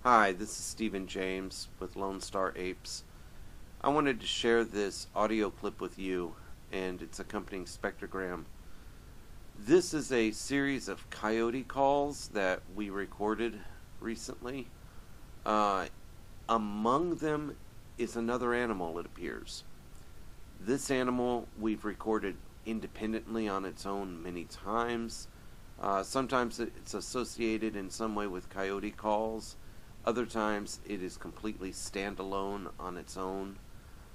Hi, this is Stephen James with Lone Star Apes. I wanted to share this audio clip with you and its accompanying spectrogram. This is a series of coyote calls that we recorded recently. Among them is another animal, it appears. This animal we've recorded independently on its own many times. Sometimes it's associated in some way with coyote calls. Other times it is completely standalone on its own.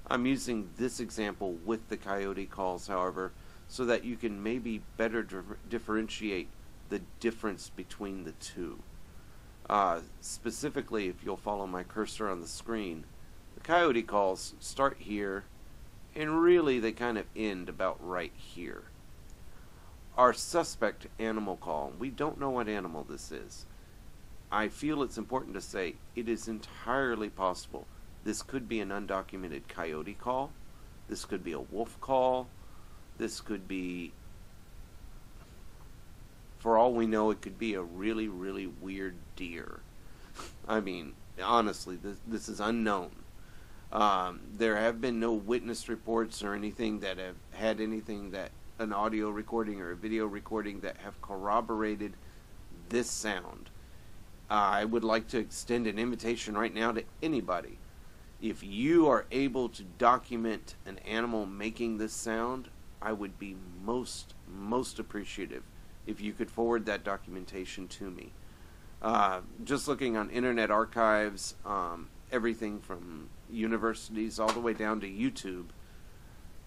I'm using this example with the coyote calls, however, so that you can maybe better differentiate the difference between the two. Specifically, if you'll follow my cursor on the screen, the coyote calls start here, and really they kind of end about right here. Our suspect animal call, we don't know what animal this is. I feel it's important to say it is entirely possible this could be an undocumented coyote call, this could be a wolf call, this could be, for all we know, it could be a really, really weird deer. I mean, honestly, this is unknown. There have been no witness reports or anything that have had anything that an audio recording or a video recording that have corroborated this sound. I would like to extend an invitation right now to anybody. If you are able to document an animal making this sound, I would be most appreciative if you could forward that documentation to me. Just looking on Internet Archives, everything from universities all the way down to YouTube,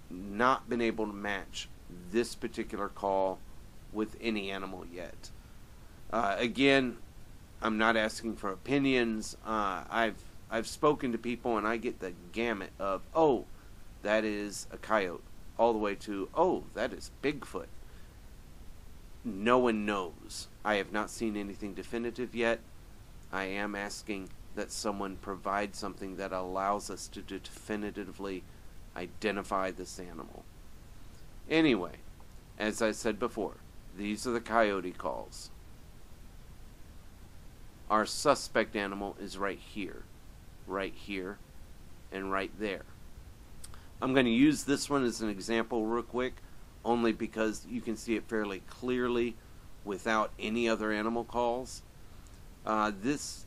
not been able to match this particular call with any animal yet. Again, I'm not asking for opinions. I've spoken to people and I get the gamut of, oh, that is a coyote, all the way to, oh, that is Bigfoot. No one knows. I have not seen anything definitive yet. I am asking that someone provide something that allows us to definitively identify this animal. Anyway, as I said before, these are the coyote calls. Our suspect animal is right here, and right there. I'm going to use this one as an example real quick, only because you can see it fairly clearly without any other animal calls. This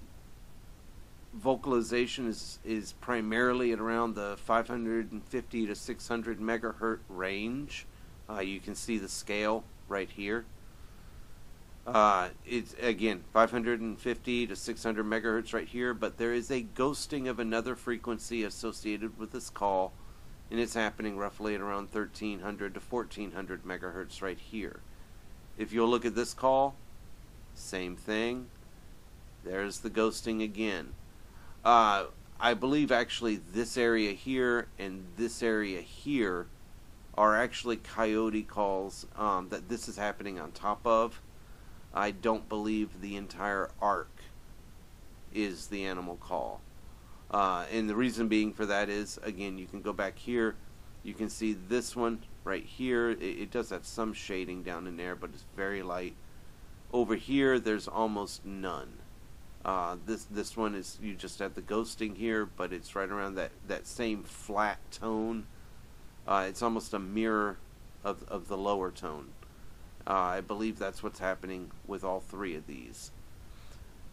vocalization is primarily at around the 550 to 600 megahertz range. You can see the scale right here. It's again 550 to 600 megahertz right here, but there is a ghosting of another frequency associated with this call, and it's happening roughly at around 1300 to 1400 megahertz right here. If you'll look at this call, same thing. There's the ghosting again. I believe actually this area here and this area here are actually coyote calls that this is happening on top of. I don't believe the entire arc is the animal call. And the reason being for that is, again, you can go back here. You can see this one right here. It does have some shading down in there, but it's very light. Over here, there's almost none. This one is, you just have the ghosting here, but it's right around that same flat tone. It's almost a mirror of the lower tone. I believe that's what's happening with all three of these.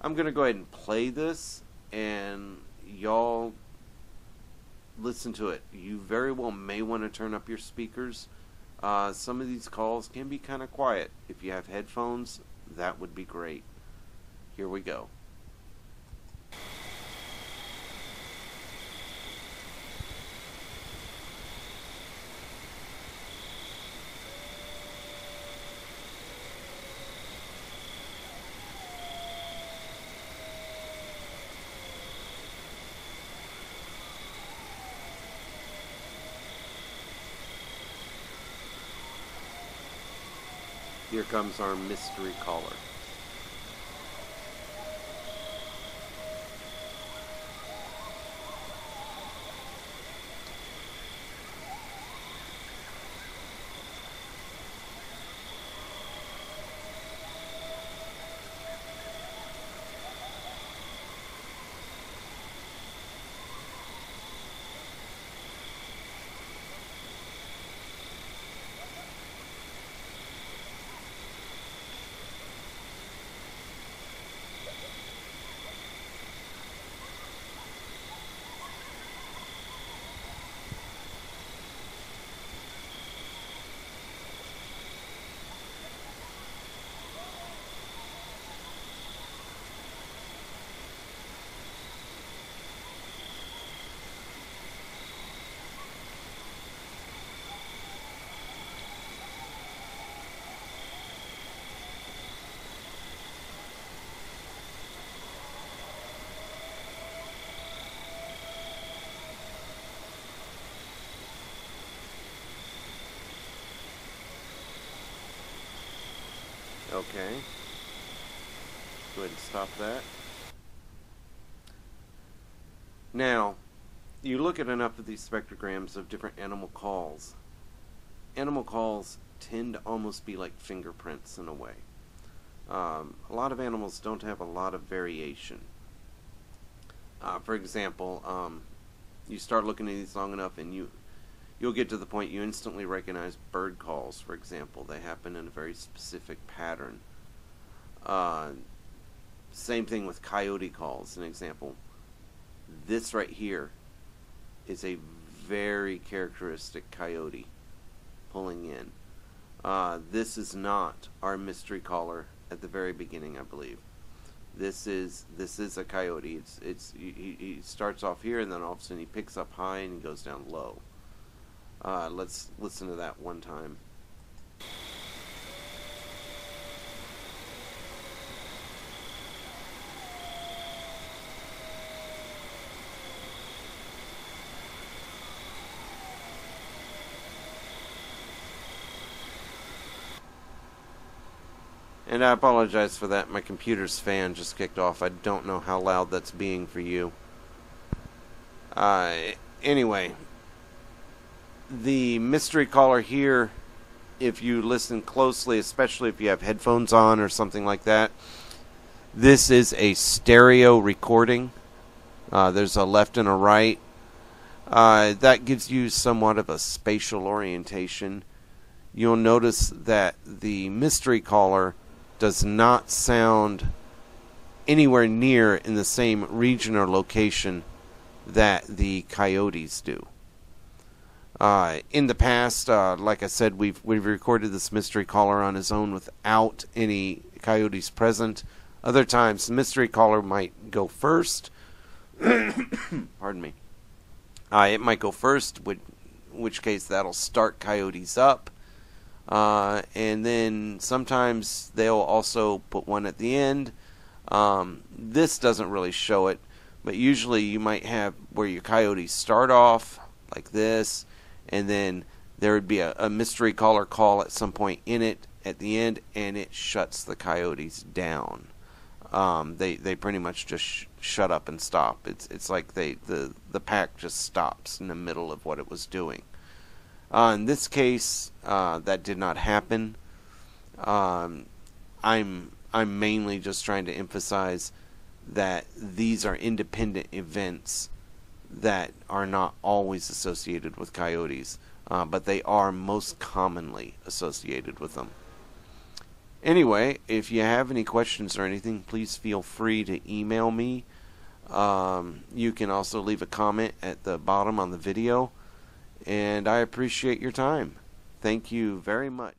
I'm going to go ahead and play this, and y'all listen to it. You very well may want to turn up your speakers. Some of these calls can be kind of quiet. If you have headphones, that would be great. Here we go. Here comes our mystery caller. Okay. Go ahead and stop that. Now, you look at enough of these spectrograms of different animal calls. Animal calls tend to almost be like fingerprints in a way. A lot of animals don't have a lot of variation. For example, you start looking at these long enough and you'll get to the point you instantly recognize bird calls, for example. They happen in a very specific pattern. Same thing with coyote calls, an example. This right here is a very characteristic coyote pulling in. This is not our mystery caller at the very beginning, I believe. This is a coyote. He starts off here and then all of a sudden he picks up high and he goes down low. Let's listen to that one time. And I apologize for that. My computer's fan just kicked off. I don't know how loud that's being for you. Anyway, the mystery caller here, if you listen closely, especially if you have headphones on or something like that, this is a stereo recording. There's a left and a right. That gives you somewhat of a spatial orientation. You'll notice that the mystery caller does not sound anywhere near in the same region or location that the coyotes do. In the past, like I said, we've recorded this mystery caller on his own without any coyotes present. Other times, the mystery caller might go first. Pardon me. It might go first, in which case that'll start coyotes up. And then sometimes they'll also put one at the end. This doesn't really show it, but usually you might have where your coyotes start off like this, and then there would be a mystery caller call at some point in it at the end, and it shuts the coyotes down. They pretty much just shut up and stop. It's like the pack just stops in the middle of what it was doing. In this case, that did not happen. I'm mainly just trying to emphasize that these are independent events that are not always associated with coyotes, but they are most commonly associated with them. Anyway, if you have any questions or anything, please feel free to email me. You can also leave a comment at the bottom on the video. And I appreciate your time. Thank you very much.